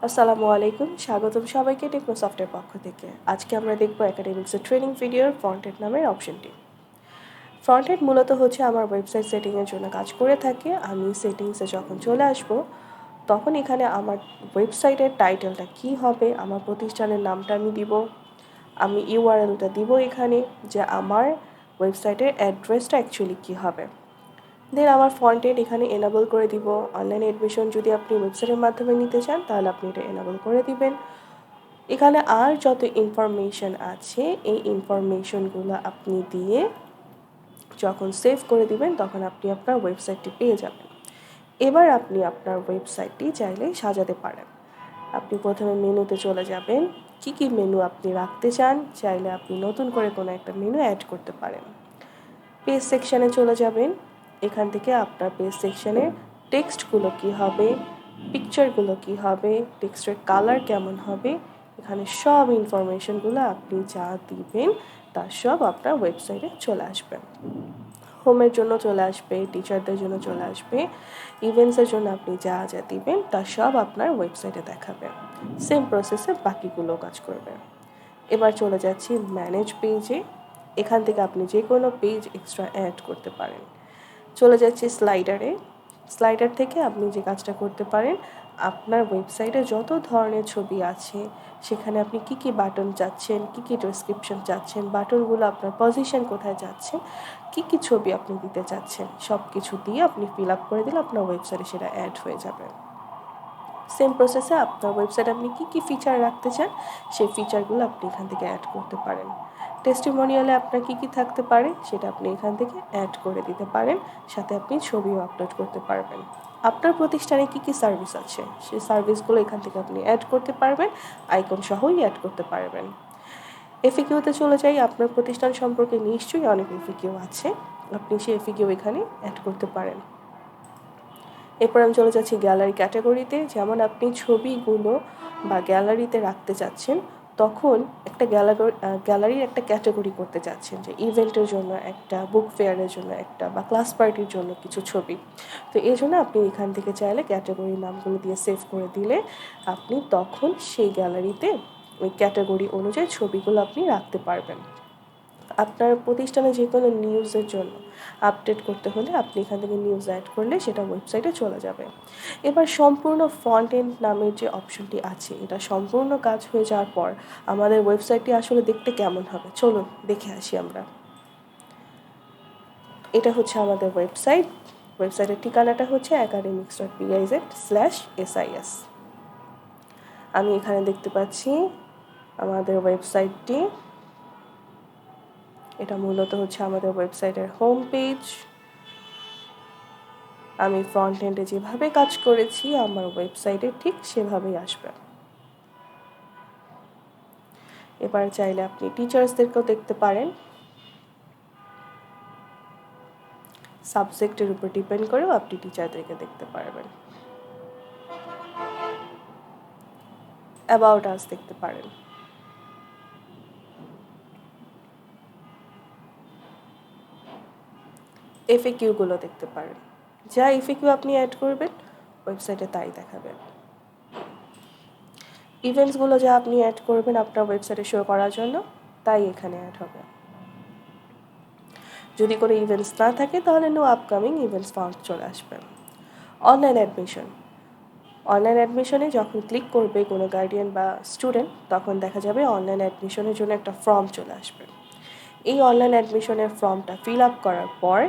আসসালামু আলাইকুম, স্বাগতম সবাইকে টেকনোসফটের পক্ষ থেকে। আজকে আমরা দেখব একাডেমিক্সের ট্রেনিং ভিডিওর ফ্রন্ট-এন্ড নামের অপশনটি। ফ্রন্ট-এন্ড মূলত হচ্ছে আমার ওয়েবসাইট সেটিংয়ের জন্য কাজ করে থাকে। আমি সেটিংসে যখন চলে আসব, তখন এখানে আমার ওয়েবসাইটের টাইটেলটা কী হবে, আমার প্রতিষ্ঠানের নামটা আমি দিব, আমি ইউআরএলটা দিব এখানে, যে আমার ওয়েবসাইটের অ্যাড্রেসটা অ্যাকচুয়ালি কী হবে। দেন আমার ফ্রন্ট-এন্ড এখানে এনেবল করে দিব। অনলাইন অ্যাডমিশন যদি আপনি ওয়েবসাইটের মাধ্যমে নিতে চান, তাহলে আপনি এটা এনেবল করে দিবেন। এখানে আর যত ইনফরমেশন আছে, এই ইনফরমেশনগুলো আপনি দিয়ে যখন সেভ করে দিবেন, তখন আপনি আপনার ওয়েবসাইটটি পেয়ে যাবেন। এবার আপনি আপনার ওয়েবসাইটটি চাইলে সাজাতে পারেন। আপনি প্রথমে মেনুতে চলে যাবেন, কী মেনু আপনি রাখতে চান, চাইলে আপনি নতুন করে কোনো একটা মেনু অ্যাড করতে পারেন। পেজ সেকশানে চলে যাবেন। এখান থেকে আপনার পেজ সেকশানের টেক্সটগুলো কী হবে, পিকচারগুলো কী হবে, টেক্সটের কালার কেমন হবে, এখানে সব ইনফরমেশনগুলো আপনি যা দিবেন তার সব আপনার ওয়েবসাইটে চলে আসবে। হোমের জন্য চলে আসবে, টিচারদের জন্য চলে আসবে, ইভেন্টসের জন্য আপনি যা যা দিবেন তার সব আপনার ওয়েবসাইটে দেখাবে। সেম প্রসেসে বাকিগুলো কাজ করবে। এবার চলে যাচ্ছি ম্যানেজ পেজে। এখান থেকে আপনি যে কোনো পেজ এক্সট্রা অ্যাড করতে পারেন। চলে যাচ্ছি স্লাইডারে। স্লাইডার থেকে আপনি যে কাজটা করতে পারেন, আপনার ওয়েবসাইটে যত ধরনের ছবি আছে, সেখানে আপনি কী বাটন চাচ্ছেন, কী ডেসক্রিপশন চাচ্ছেন, বাটনগুলো আপনার পজিশন কোথায় যাচ্ছে, কী ছবি আপনি দিতে চাচ্ছেন, সব কিছু দিয়ে আপনি ফিল আপ করে দিলে আপনার ওয়েবসাইটে সেটা অ্যাড হয়ে যাবে। সেম প্রসেসে আপনার ওয়েবসাইটে আপনি কী ফিচার রাখতে চান, সেই ফিচারগুলো আপনি এখান থেকে অ্যাড করতে পারেন। টেস্টিমোনিয়ালে আপনার কী থাকতে পারে, সেটা আপনি এখান থেকে অ্যাড করে দিতে পারেন। সাথে আপনি ছবিও আপলোড করতে পারবেন। আপনার প্রতিষ্ঠানে কী সার্ভিস আছে, সেই সার্ভিসগুলো এখান থেকে আপনি অ্যাড করতে পারবেন, আইকন সহই অ্যাড করতে পারবেন। এফিকিউতে চলে যাই। আপনার প্রতিষ্ঠান সম্পর্কে নিশ্চয়ই অনেক এফিকিউ আছে, আপনি সেই এফিকিউ এখানে অ্যাড করতে পারেন। এরপর আমি চলে যাচ্ছি গ্যালারি ক্যাটাগরিতে। যেমন আপনি ছবিগুলো বা গ্যালারিতে রাখতে চাচ্ছেন, তখন একটা গ্যালারির একটা ক্যাটাগরি করতে চাচ্ছেন, যে ইভেন্টের জন্য একটা, বুক ফেয়ারের জন্য একটা, বা ক্লাস পার্টির জন্য কিছু ছবি। তো এই জন্য আপনি এখান থেকে চাইলে ক্যাটাগরির নামগুলো দিয়ে সেভ করে দিলে আপনি তখন সেই গ্যালারিতে ওই ক্যাটাগরি অনুযায়ী ছবিগুলো আপনি রাখতে পারবেন। আপনার প্রতিষ্ঠানে যে কোনো নিউজের জন্য আপডেট করতে হলে আপনি এখান থেকে নিউজ অ্যাড করলে সেটা ওয়েবসাইটে চলে যাবে। এবার সম্পূর্ণ ফ্রন্ট-এন্ড নামের যে অপশনটি আছে, এটা সম্পূর্ণ কাজ হয়ে যাওয়ার পর আমাদের ওয়েবসাইটটি আসলে দেখতে কেমন হবে, চলুন দেখে আসি আমরা। এটা হচ্ছে আমাদের ওয়েবসাইট। ওয়েবসাইটের ঠিকানাটা হচ্ছে academics.biz/sis। আমি এখানে দেখতে পাচ্ছি আমাদের ওয়েবসাইটটি। এটা মূলত হচ্ছে আমাদের ওয়েবসাইটের হোম পেজ। আমি ফ্রন্ট এন্ডে যেভাবে কাজ করেছি, আমার ওয়েবসাইটে ঠিক সেভাবেই আসবে। এবার চাইলে আপনি টিচার্সদেরকেও দেখতে পারেন। সাবজেক্টের উপর ডিপেন্ড করেও আপনি টিচারদেরকে দেখতে পারবেন। অ্যাবাউট আস দেখতে পারেন। এফএকিউগুলো দেখতে পারেন। যা এফএকিউ আপনি অ্যাড করবেন, ওয়েবসাইটে তাই দেখাবে। ইভেন্টসগুলো যা আপনি অ্যাড করবেন আপনার ওয়েবসাইটে শো করার জন্য, তাই এখানে অ্যাড হবে। যদি কোনো ইভেন্টস না থাকে, তাহলে নো আপকামিং ইভেন্টস ফাউন্ড চলে আসবে। Online admission. অনলাইন অ্যাডমিশনে যখন ক্লিক করবে কোনো গার্ডিয়ান বা স্টুডেন্ট, তখন দেখা যাবে অনলাইন অ্যাডমিশনের জন্য একটা ফর্ম চলে আসবে। এই অনলাইন অ্যাডমিশনের ফর্মটা ফিল আপ করার পর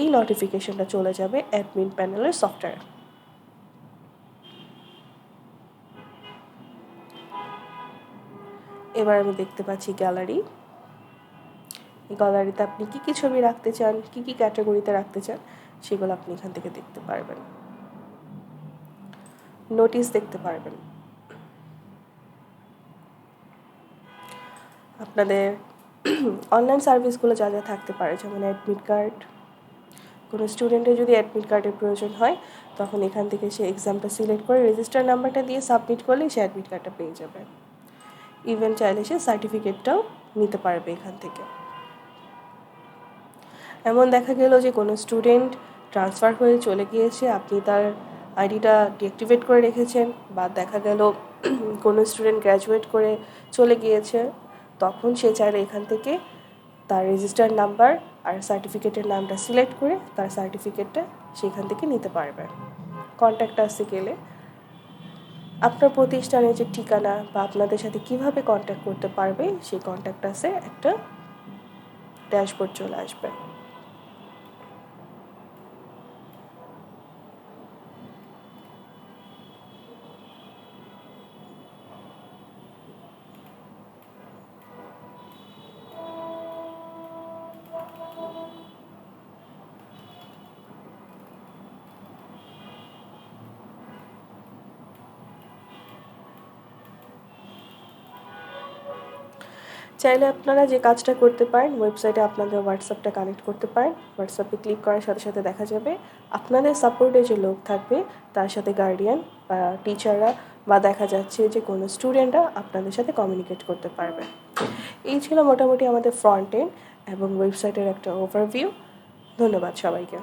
এই নোটিফিকেশনটা চলে যাবে অ্যাডমিন প্যানেলের সফটওয়্যার। এবার আমি দেখতে পাচ্ছি গ্যালারি। এই গ্যালারিতে আপনি কী ছবি রাখতে চান, কী ক্যাটাগরিতে রাখতে চান, সেগুলো আপনি এখান থেকে দেখতে পারবেন। নোটিশ দেখতে পারবেন। আপনাদের অনলাইন সার্ভিসগুলো যা যা থাকতে পারে, যেমন অ্যাডমিট কার্ড। কোনো স্টুডেন্টের যদি অ্যাডমিট কার্ডের প্রয়োজন হয়, তখন এখান থেকে সে এক্সামটা সিলেক্ট করে রেজিস্টার নাম্বারটা দিয়ে সাবমিট করলেই সে অ্যাডমিট কার্ডটা পেয়ে যাবে। ইভেন চাইলে সে সার্টিফিকেটটাও নিতে পারবে এখান থেকে। এমন দেখা গেল যে কোনো স্টুডেন্ট ট্রান্সফার হয়ে চলে গিয়েছে, আপনি তার আইডিটা ডিঅ্যাক্টিভেট করে রেখেছেন, বা দেখা গেল কোনো স্টুডেন্ট গ্র্যাজুয়েট করে চলে গিয়েছে, তখন সে চাইলে এখান থেকে তার রেজিস্টার নাম্বার আর সার্টিফিকেটের নামটা সিলেক্ট করে তার সার্টিফিকেটটা সেখান থেকে নিতে পারবে। কন্ট্যাক্ট আসে গেলে আপনার প্রতিষ্ঠানের যে ঠিকানা বা আপনাদের সাথে কিভাবে কন্ট্যাক্ট করতে পারবে সেই কন্ট্যাক্ট আসে একটা ড্যাশবোর্ড চলে আসবে। চাইলে আপনারা যে কাজটা করতে পারেন, ওয়েবসাইটে আপনাদের হোয়াটসঅ্যাপটা কানেক্ট করতে পারেন। হোয়াটসঅ্যাপে ক্লিক করার সাথে সাথে দেখা যাবে আপনাদের সাপোর্টে যে লোক থাকবে তার সাথে গার্ডিয়ান বা টিচাররা বা দেখা যাচ্ছে যে কোনো স্টুডেন্টরা আপনাদের সাথে কমিউনিকেট করতে পারবে। এই ছিল মোটামুটি আমাদের ফ্রন্ট এন্ড এবং ওয়েবসাইটের একটা ওভারভিউ। ধন্যবাদ সবাইকে।